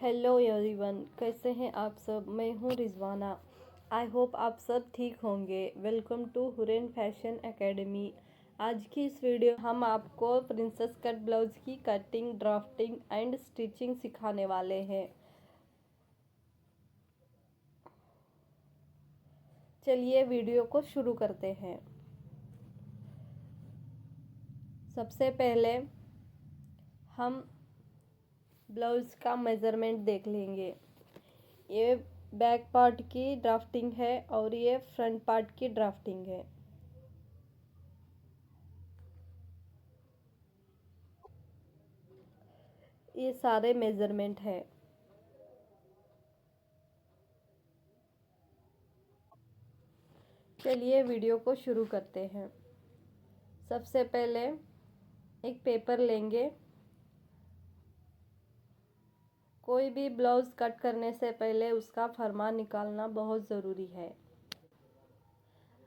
Hello everyone, कैसे हैं आप सब। मैं हूं रिजवाना। आई होप आप सब ठीक होंगे। Welcome to Hurain fashion academy. आज की इस वीडियो हम आपको प्रिंसेस कट ब्लाउज की कटिंग, ड्राफ्टिंग एंड स्टिचिंग सिखाने वाले हैं। चलिए वीडियो को शुरू करते हैं। सबसे पहले हम ब्लाउज का मेज़रमेंट देख लेंगे। ये बैक पार्ट की ड्राफ्टिंग है और ये फ्रंट पार्ट की ड्राफ्टिंग है। ये सारे मेज़रमेंट है। चलिए वीडियो को शुरू करते हैं। सबसे पहले एक पेपर लेंगे। कोई भी ब्लाउज कट करने से पहले उसका फरमान निकालना बहुत ज़रूरी है।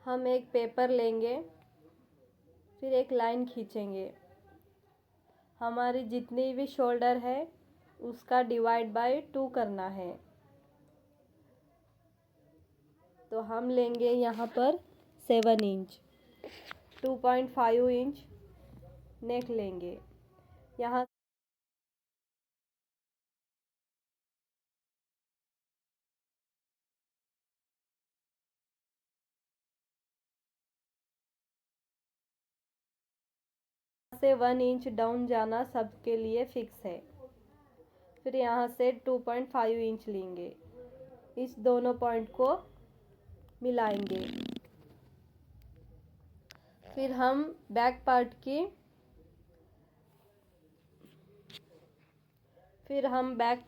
हम एक पेपर लेंगे, फिर एक लाइन खींचेंगे। हमारी जितनी भी शोल्डर है उसका डिवाइड बाय 2 करना है। तो हम लेंगे यहाँ पर 7 इंच, 2.5 इंच नेक लेंगे। यहाँ से 1 इंच डाउन जाना सबके लिए फिक्स है। फिर यहाँ से 2.5 इंच लेंगे। इस दोनों पॉइंट को मिलाएंगे। फिर हम बैक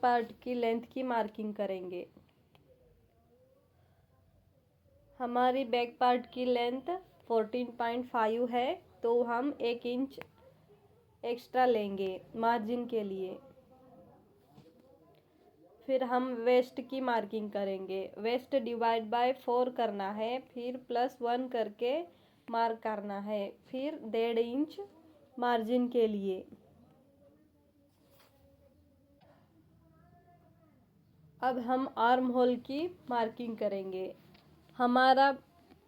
पार्ट की लेंथ की मार्किंग करेंगे। हमारी बैक पार्ट की लेंथ 14.5 है, तो हम 1 इंच एक्स्ट्रा लेंगे मार्जिन के लिए। फिर हम वेस्ट की मार्किंग करेंगे। वेस्ट डिवाइड बाय 4 करना है, फिर +1 करके मार्क करना है, फिर 1.5 इंच मार्जिन के लिए। अब हम आर्म होल की मार्किंग करेंगे। हमारा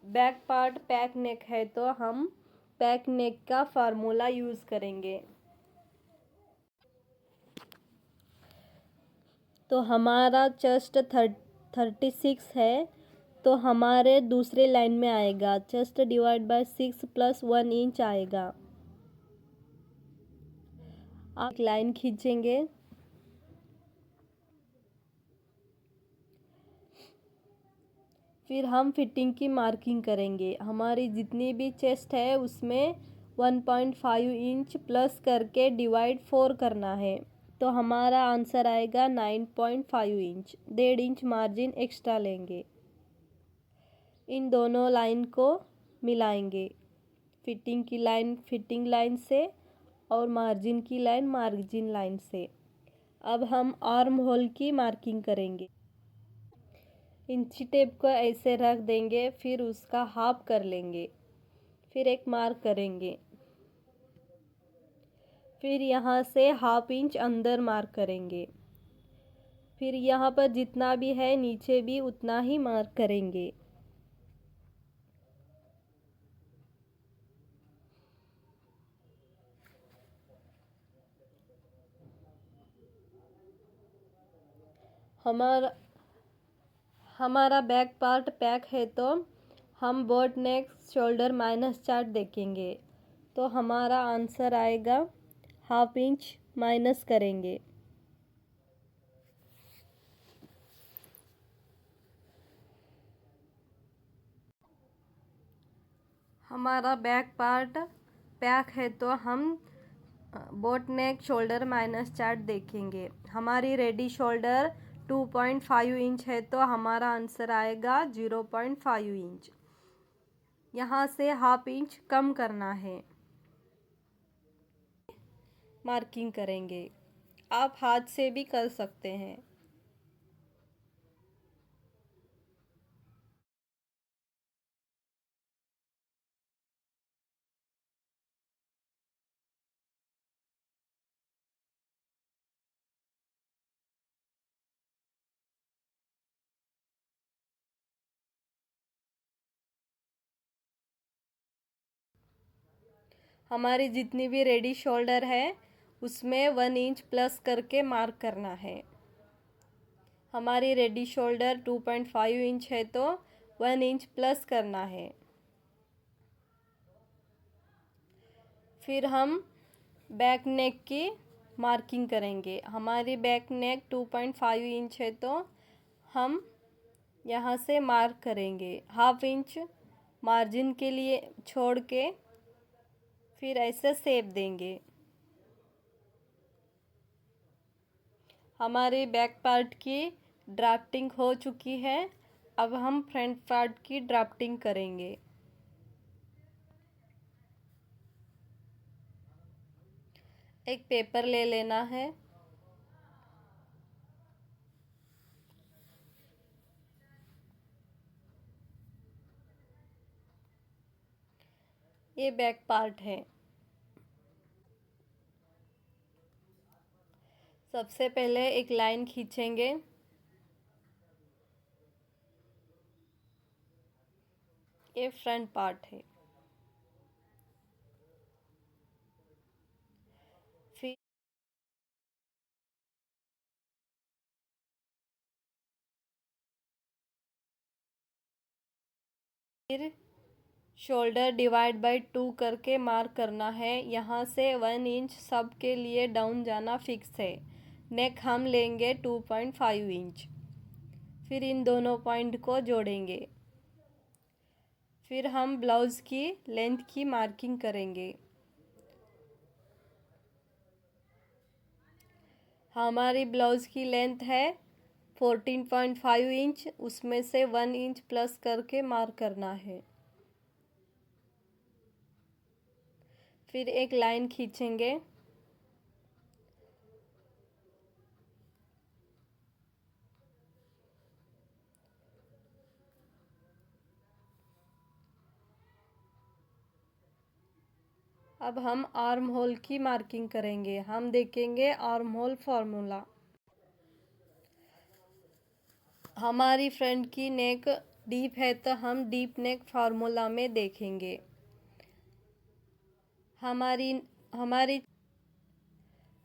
बैक पार्ट पैक नेक है, तो हम पैक नेक का फार्मूला यूज़ करेंगे। तो हमारा चेस्ट 36 है, तो हमारे दूसरे लाइन में आएगा चेस्ट डिवाइड बाय 6 +1 इंच आएगा। आप लाइन खींचेंगे। फिर हम फिटिंग की मार्किंग करेंगे। हमारी जितनी भी चेस्ट है उसमें 1.5 इंच प्लस करके डिवाइड 4 करना है, तो हमारा आंसर आएगा 9.5 इंच। 1.5 इंच मार्जिन एक्स्ट्रा लेंगे। इन दोनों लाइन को मिलाएंगे। फिटिंग की लाइन फिटिंग लाइन से और मार्जिन की लाइन मार्जिन लाइन से। अब हम आर्म होल की मार्किंग करेंगे। इंची टेप को ऐसे रख देंगे, फिर उसका हाफ कर लेंगे, फिर एक मार्क करेंगे। फिर यहाँ से 1/2 इंच अंदर मार्क करेंगे। फिर यहाँ पर जितना भी है नीचे भी उतना ही मार्क करेंगे। हमारा बैक पार्ट पैक है, तो हम बोट नेक शोल्डर माइनस चार्ट देखेंगे। तो हमारा आंसर आएगा 1/2 इंच माइनस करेंगे। हमारा बैक पार्ट पैक है, तो हम बोट नेक शोल्डर माइनस चार्ट देखेंगे। हमारी रेडी शोल्डर 2.5 इंच है, तो हमारा आंसर आएगा 0.5 इंच। यहाँ से 1/2 इंच कम करना है, मार्किंग करेंगे। आप हाथ से भी कर सकते हैं। हमारी जितनी भी रेडी शोल्डर है उसमें 1 इंच प्लस करके मार्क करना है। हमारी रेडी शोल्डर 2.5 इंच है तो 1 इंच प्लस करना है। फिर हम बैक नेक की मार्किंग करेंगे। हमारी बैक नेक 2.5 इंच है तो हम यहाँ से मार्क करेंगे। 1/2 इंच मार्जिन के लिए छोड़ के फिर ऐसे शेप देंगे। हमारी बैक पार्ट की ड्राफ्टिंग हो चुकी है। अब हम फ्रंट पार्ट की ड्राफ्टिंग करेंगे। एक पेपर ले लेना है। ये बैक पार्ट है। सबसे पहले एक लाइन खींचेंगे। ये फ्रंट पार्ट है। फिर शोल्डर डिवाइड बाय 2 करके मार्क करना है। यहाँ से 1 इंच सब के लिए डाउन जाना फिक्स है। नेक हम लेंगे 2.5 इंच। फिर इन दोनों पॉइंट को जोड़ेंगे। फिर हम ब्लाउज़ की लेंथ की मार्किंग करेंगे। हमारी ब्लाउज़ की लेंथ है 14.5 इंच। उसमें से 1 इंच प्लस करके मार्क करना है। फिर एक लाइन खींचेंगे। अब हम आर्म होल की मार्किंग करेंगे। हम देखेंगे आर्म होल फार्मूला। हमारी फ्रंट की नेक डीप है तो हम डीप नेक फार्मूला में देखेंगे। हमारी हमारी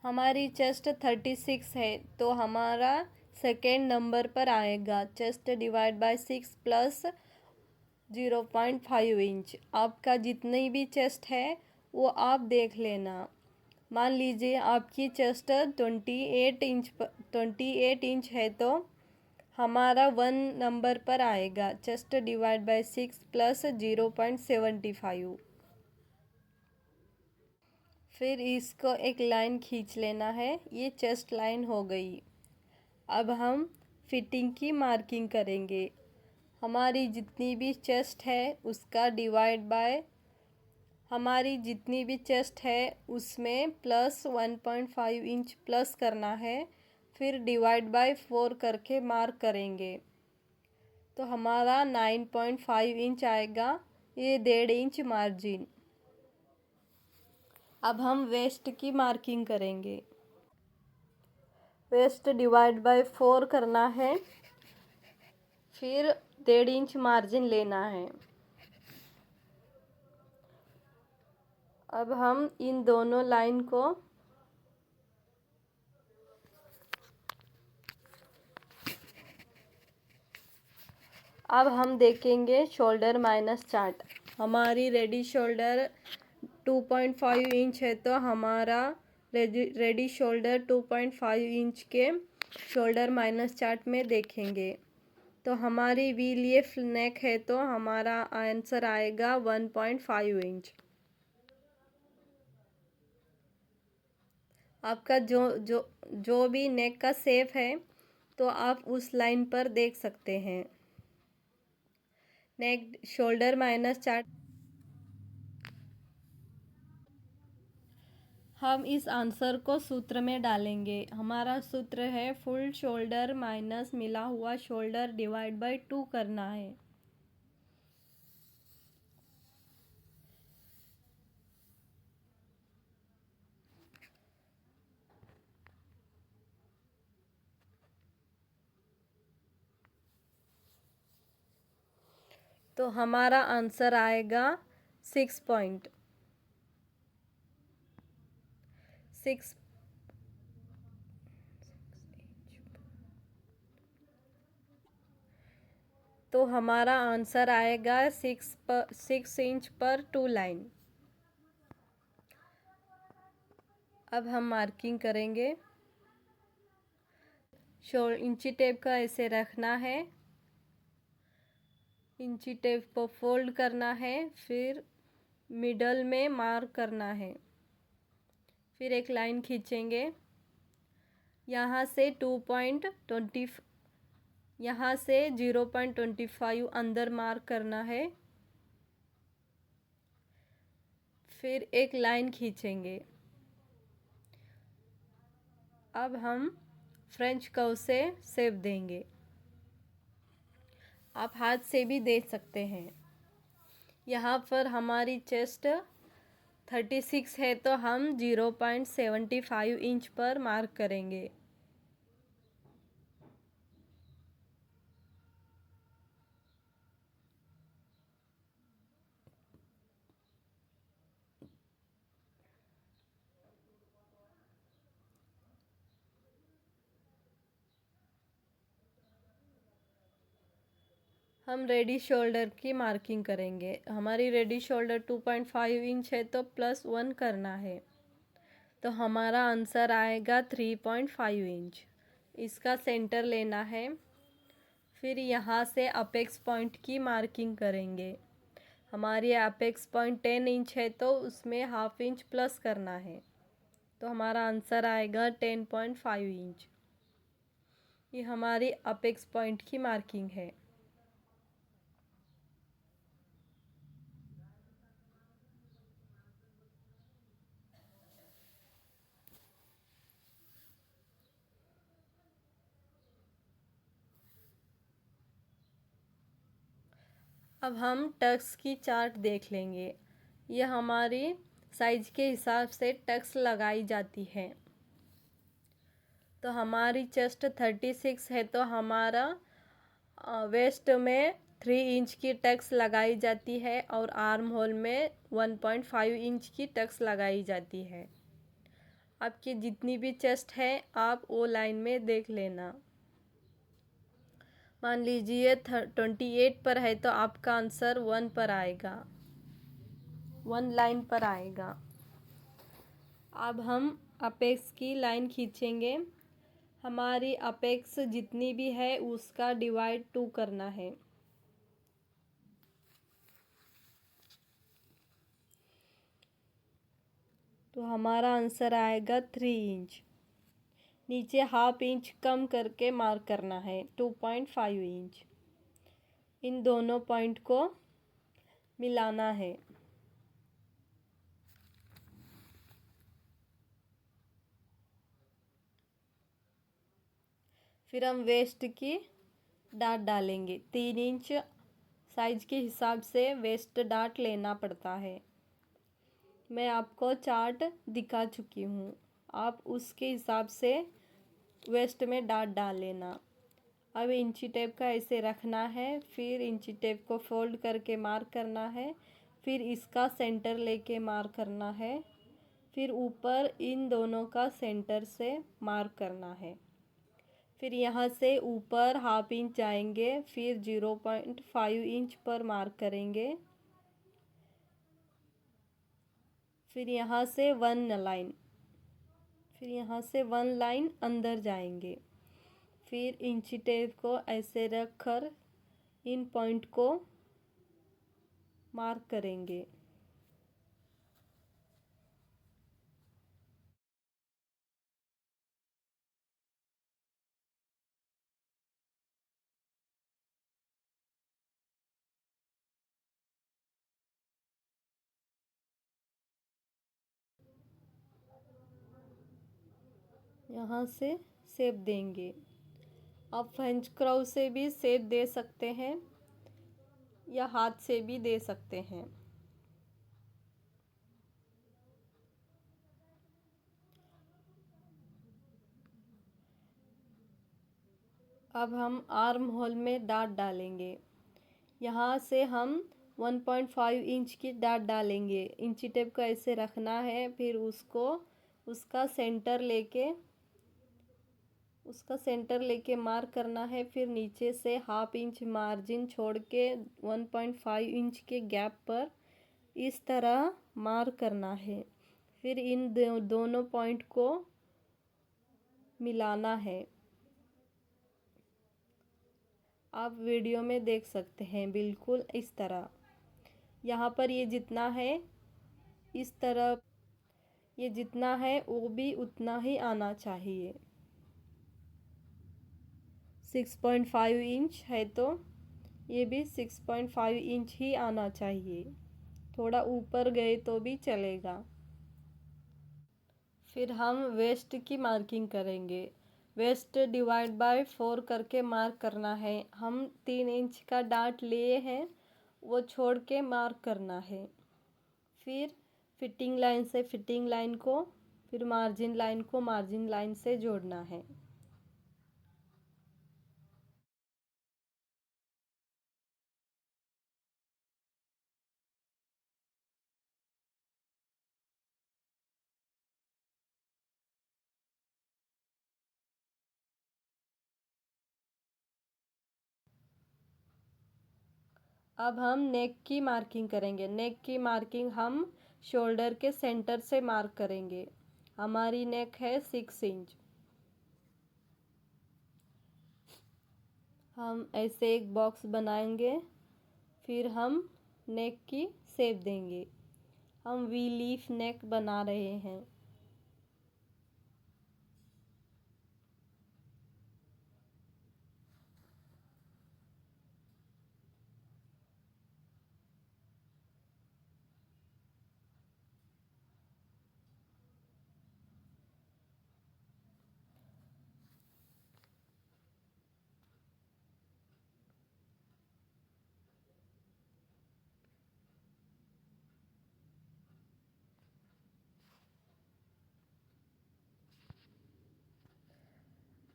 हमारी चेस्ट 36 है तो हमारा सेकेंड नंबर पर आएगा। Chest divide by 6 plus 0.5 inch. आपका जितनी भी चेस्ट है वो आप देख लेना। मान लीजिए आपकी चेस्ट 28 इंच है तो हमारा 1 नंबर पर आएगा। Chest divide by 6 plus 0.75। फिर इसको एक लाइन खींच लेना है। ये चेस्ट लाइन हो गई। अब हम फिटिंग की मार्किंग करेंगे। हमारी जितनी भी चेस्ट है उसका डिवाइड बाय हमारी जितनी भी चेस्ट है उसमें प्लस 1.5 इंच प्लस करना है। फिर डिवाइड बाय 4 करके मार्क करेंगे तो हमारा 9.5 इंच आएगा। ये 1.5 इंच मार्जिन। अब हम वेस्ट की मार्किंग करेंगे। वेस्ट डिवाइड बाय 4 करना है। फिर 1.5 इंच मार्जिन लेना है। अब हम इन दोनों लाइन को अब हम देखेंगे शोल्डर माइनस चार्ट। हमारी रेडी शोल्डर 2.5 इंच है तो हमारा रेडी शोल्डर 2.5 इंच के शोल्डर माइनस चार्ट में देखेंगे। तो हमारी वी लीफ नेक है तो हमारा आंसर आएगा 1.5 इंच। आपका जो भी नेक का शेप है तो आप उस लाइन पर देख सकते हैं। नेक शोल्डर माइनस चार्ट हम इस आंसर को सूत्र में डालेंगे। हमारा सूत्र है फुल शोल्डर माइनस मिला हुआ शोल्डर डिवाइड बाय 2 करना है। तो हमारा आंसर आएगा 6 पॉइंट। 6। तो हमारा आंसर आएगा 6 इंच पर 2 लाइन। अब हम मार्किंग करेंगे। इंची टेप का ऐसे रखना है, इंची टेप को फोल्ड करना है, फिर मिडल में मार्क करना है, फिर एक लाइन खींचेंगे। यहाँ से 2.20, यहाँ से 0.25 अंदर मार्क करना है, फिर एक लाइन खींचेंगे। अब हम फ्रेंच कर्व से शेप देंगे। आप हाथ से भी दे सकते हैं। यहाँ पर हमारी चेस्ट 36 है तो हम 0.75 इंच पर मार्क करेंगे। हम रेडी शोल्डर की मार्किंग करेंगे। हमारी रेडी शोल्डर 2.5 इंच है तो +1 करना है, तो हमारा आंसर आएगा 3.5 इंच। इसका सेंटर लेना है, फिर यहाँ से अपेक्स पॉइंट की मार्किंग करेंगे। हमारी अपेक्स पॉइंट 10 इंच है तो उसमें ½ इंच प्लस करना है, तो हमारा आंसर आएगा 10.5 इंच। ये हमारी अपेक्स पॉइंट की मार्किंग है। अब हम टक्स की चार्ट देख लेंगे। यह हमारी साइज के हिसाब से टक्स लगाई जाती है। तो हमारी चेस्ट 36 है तो हमारा वेस्ट में 3 इंच की टक्स लगाई जाती है और आर्म होल में 1.5 इंच की टक्स लगाई जाती है। आपकी जितनी भी चेस्ट है आप वो लाइन में देख लेना। मान लीजिए 28 पर है तो आपका आंसर 1 पर आएगा, 1 लाइन पर आएगा। अब हम अपेक्स की लाइन खींचेंगे। हमारी अपेक्स जितनी भी है उसका डिवाइड 2 करना है। तो हमारा आंसर आएगा 3 इंच। नीचे ½ इंच कम करके मार्क करना है, 2.5 इंच। इन दोनों पॉइंट को मिलाना है। फिर हम वेस्ट की डाट डालेंगे। 3 इंच साइज के हिसाब से वेस्ट डाट लेना पड़ता है। मैं आपको चार्ट दिखा चुकी हूँ, आप उसके हिसाब से वेस्ट में डाट डाल लेना। अब इंची टेप का ऐसे रखना है, फिर इंची टेप को फोल्ड करके मार्क करना है, फिर इसका सेंटर लेके मार्क करना है, फिर ऊपर इन दोनों का सेंटर से मार्क करना है। फिर यहाँ से ऊपर ½ इंच जाएंगे, फिर 0.5 इंच पर मार्क करेंगे। फिर यहाँ से 1 लाइन, फिर यहाँ से 1 लाइन अंदर जाएंगे। फिर इंची टेप को ऐसे रख कर इन पॉइंट को मार्क करेंगे। यहाँ से शेप देंगे। आप फ्रेंच कर्व से भी शेप दे सकते हैं या हाथ से भी दे सकते हैं। अब हम आर्म होल में डाट डालेंगे। यहाँ से हम 1.5 इंच की डाट डालेंगे। इंची टेप को ऐसे रखना है, फिर उसको उसका सेंटर लेके मार्क करना है। फिर नीचे से 1/2 इंच मार्जिन छोड़ के 1.5 इंच के गैप पर इस तरह मार्क करना है। फिर इन दोनों पॉइंट को मिलाना है। आप वीडियो में देख सकते हैं, बिल्कुल इस तरह। यहाँ पर ये जितना है, इस तरह ये जितना है वो भी उतना ही आना चाहिए। 6.5 इंच है तो ये भी 6.5 इंच ही आना चाहिए। थोड़ा ऊपर गए तो भी चलेगा। फिर हम वेस्ट की मार्किंग करेंगे। वेस्ट डिवाइड बाय 4 करके मार्क करना है। हम 3 इंच का डार्ट लिए हैं, वो छोड़ के मार्क करना है। फिर फिटिंग लाइन से फिटिंग लाइन को, फिर मार्जिन लाइन को मार्जिन लाइन से जोड़ना है। अब हम नेक की मार्किंग करेंगे। नेक की मार्किंग हम शोल्डर के सेंटर से मार्क करेंगे। हमारी नेक है 6 इंच। हम ऐसे एक बॉक्स बनाएंगे। फिर हम नेक की शेप देंगे। हम वी लीफ नेक बना रहे हैं।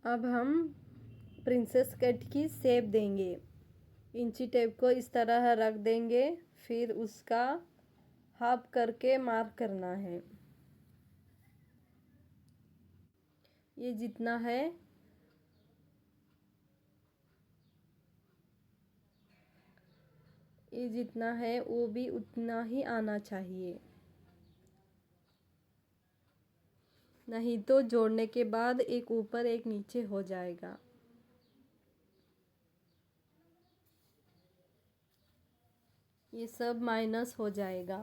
अब हम प्रिंसेस कट की शेप देंगे। इंची टेप को इस तरह रख देंगे। फिर उसका हाफ करके मार्क करना है। ये जितना है, ये जितना है वो भी उतना ही आना चाहिए, नहीं तो जोड़ने के बाद एक ऊपर एक नीचे हो जाएगा। ये सब माइनस हो जाएगा।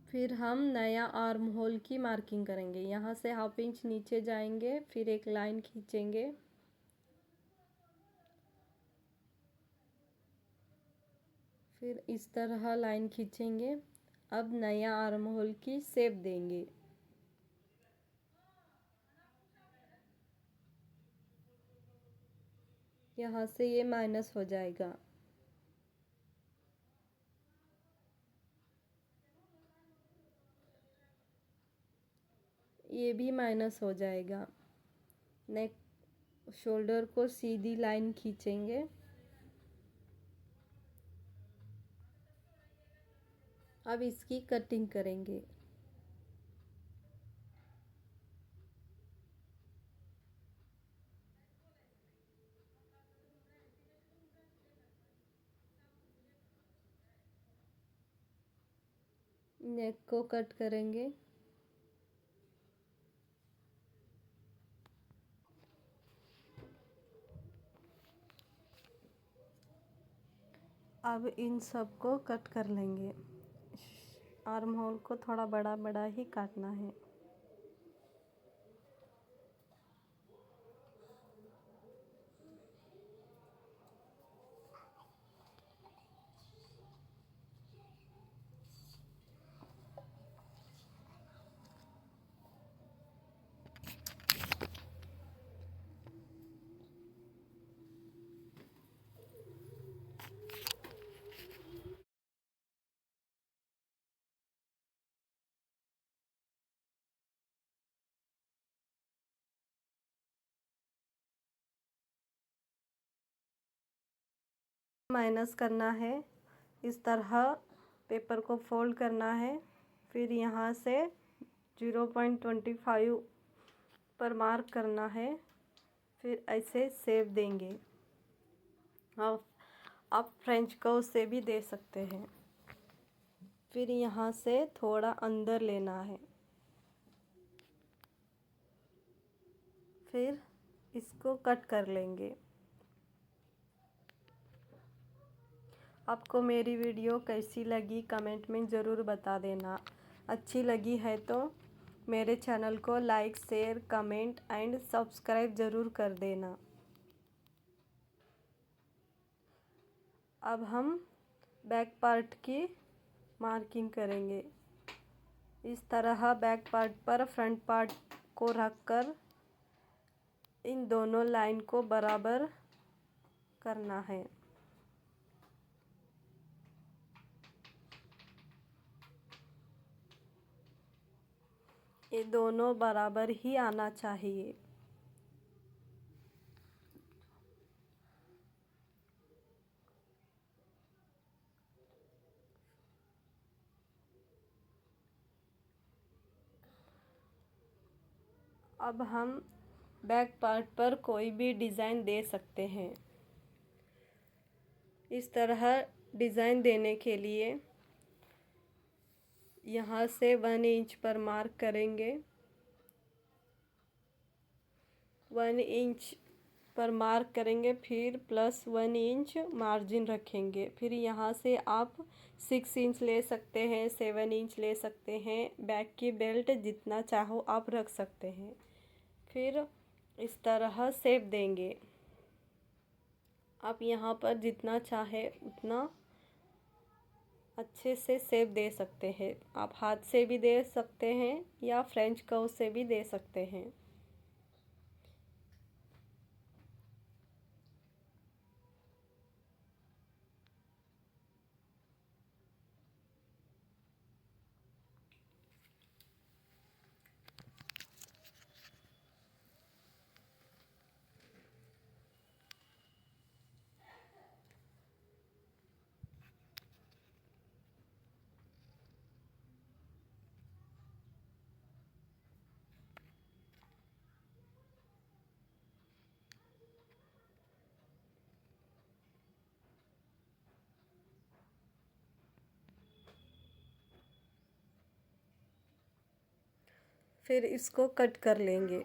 फिर हम नया आर्म होल की मार्किंग करेंगे। यहाँ से 1/2 इंच नीचे जाएंगे, फिर एक लाइन खींचेंगे। फिर इस तरह लाइन खींचेंगे। अब नया आर्म होल की शेप देंगे। यहाँ से ये माइनस हो जाएगा। ये भी माइनस हो जाएगा। नेक शोल्डर को सीधी लाइन खींचेंगे। अब इसकी कटिंग करेंगे। नेक को कट करेंगे। अब इन सब को कट कर लेंगे। आर्म होल को थोड़ा बड़ा बड़ा ही काटना है। माइनस करना है। इस तरह पेपर को फोल्ड करना है, फिर यहाँ से 0.25 पर मार्क करना है, फिर ऐसे सेव देंगे। आप फ्रेंच कर्व से भी दे सकते हैं। फिर यहाँ से थोड़ा अंदर लेना है, फिर इसको कट कर लेंगे। आपको मेरी वीडियो कैसी लगी कमेंट में ज़रूर बता देना। अच्छी लगी है तो मेरे चैनल को like, share, comment and subscribe ज़रूर कर देना। अब हम बैक पार्ट की मार्किंग करेंगे। इस तरह बैक पार्ट पर फ्रंट पार्ट को रखकर इन दोनों लाइन को बराबर करना है। ये दोनों बराबर ही आना चाहिए। अब हम बैक पार्ट पर कोई भी डिज़ाइन दे सकते हैं। इस तरह डिज़ाइन देने के लिए यहाँ से 1 इंच पर मार्क करेंगे। 1 इंच पर मार्क करेंगे, फिर +1 इंच मार्जिन रखेंगे। फिर यहाँ से आप 6 इंच ले सकते हैं, 7 इंच ले सकते हैं। बैक की बेल्ट जितना चाहो आप रख सकते हैं। फिर इस तरह शेप देंगे। आप यहाँ पर जितना चाहे उतना अच्छे से शेप दे सकते हैं। आप हाथ से भी दे सकते हैं या फ्रेंच कर्व से भी दे सकते हैं। फिर इसको कट कर लेंगे।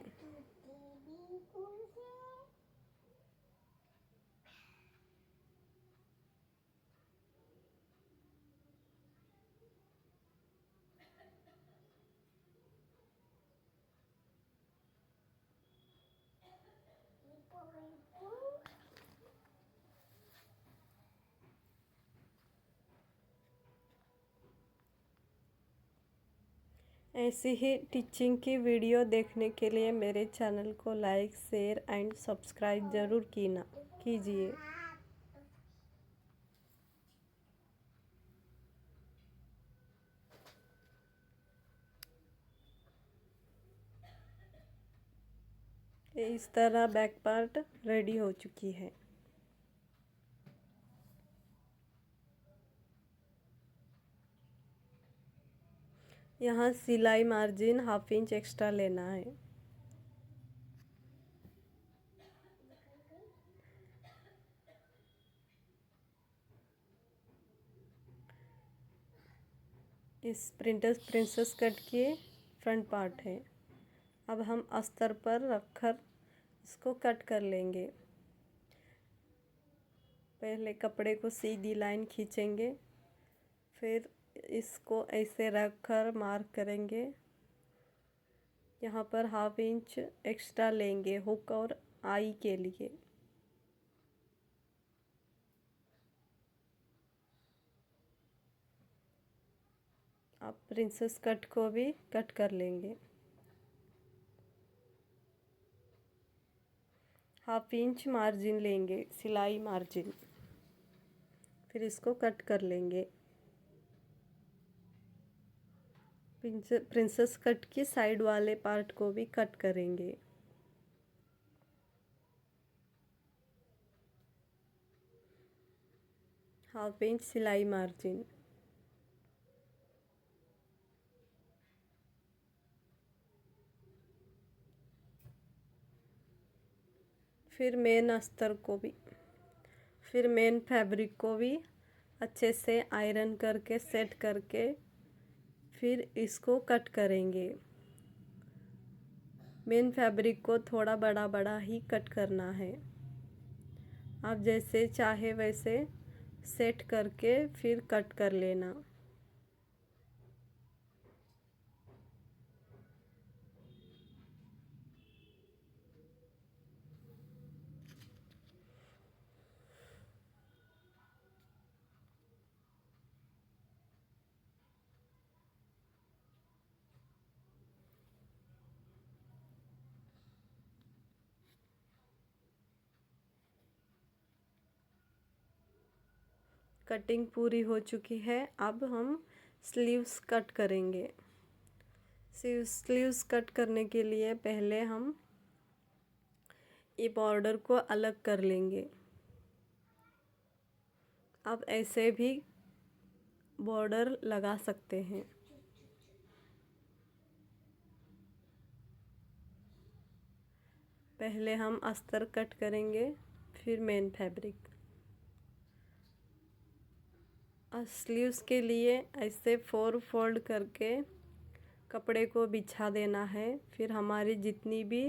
ऐसी ही टीचिंग की वीडियो देखने के लिए मेरे चैनल को लाइक, शेयर एंड सब्सक्राइब ज़रूर कीजिए। इस तरह बैक पार्ट रेडी हो चुकी है। यहाँ सिलाई मार्जिन 1/2 इंच एक्स्ट्रा लेना है। इस प्रिंसेस कट के फ्रंट पार्ट है। अब हम अस्तर पर रखकर इसको कट कर लेंगे। पहले कपड़े को सीधी लाइन खींचेंगे, फिर इसको ऐसे रखकर मार्क करेंगे। यहाँ पर 1/2 इंच एक्स्ट्रा लेंगे हुक और आई के लिए। आप प्रिंसेस कट को भी कट कर लेंगे। 1/2 इंच मार्जिन लेंगे, सिलाई मार्जिन, फिर इसको कट कर लेंगे। प्रिंसेस कट की साइड वाले पार्ट को भी कट करेंगे। हाफ इंच सिलाई मार्जिन। फिर मेन फैब्रिक को भी अच्छे से आयरन करके सेट करके फिर इसको कट करेंगे। मेन फैब्रिक को थोड़ा बड़ा बड़ा ही कट करना है। आप जैसे चाहे वैसे सेट करके फिर कट कर लेना। कटिंग पूरी हो चुकी है। अब हम स्लीव्स कट करेंगे। स्लीव्स कट करने के लिए पहले हम ये बॉर्डर को अलग कर लेंगे। आप ऐसे भी बॉर्डर लगा सकते हैं। पहले हम अस्तर कट करेंगे, फिर मेन फैब्रिक। स्लीव्स के लिए ऐसे 4 फोल्ड करके कपड़े को बिछा देना है। फिर हमारी जितनी भी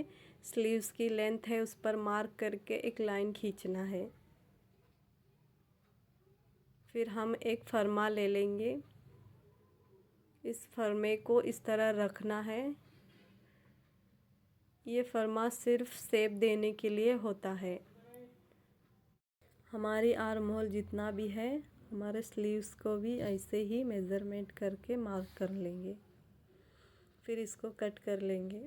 स्लीव्स की लेंथ है उस पर मार्क करके एक लाइन खींचना है। फिर हम एक फरमा ले लेंगे। इस फरमे को इस तरह रखना है। ये फरमा सिर्फ शेप देने के लिए होता है। हमारी आर्म होल जितना भी है हमारे स्लीव्स को भी ऐसे ही मेज़रमेंट करके मार्क कर लेंगे। फिर इसको कट कर लेंगे।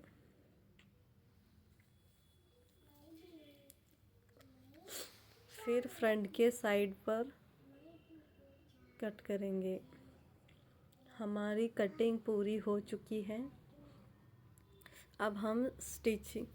फिर फ्रंट के साइड पर कट करेंगे। हमारी कटिंग पूरी हो चुकी है। अब हम स्टिचिंग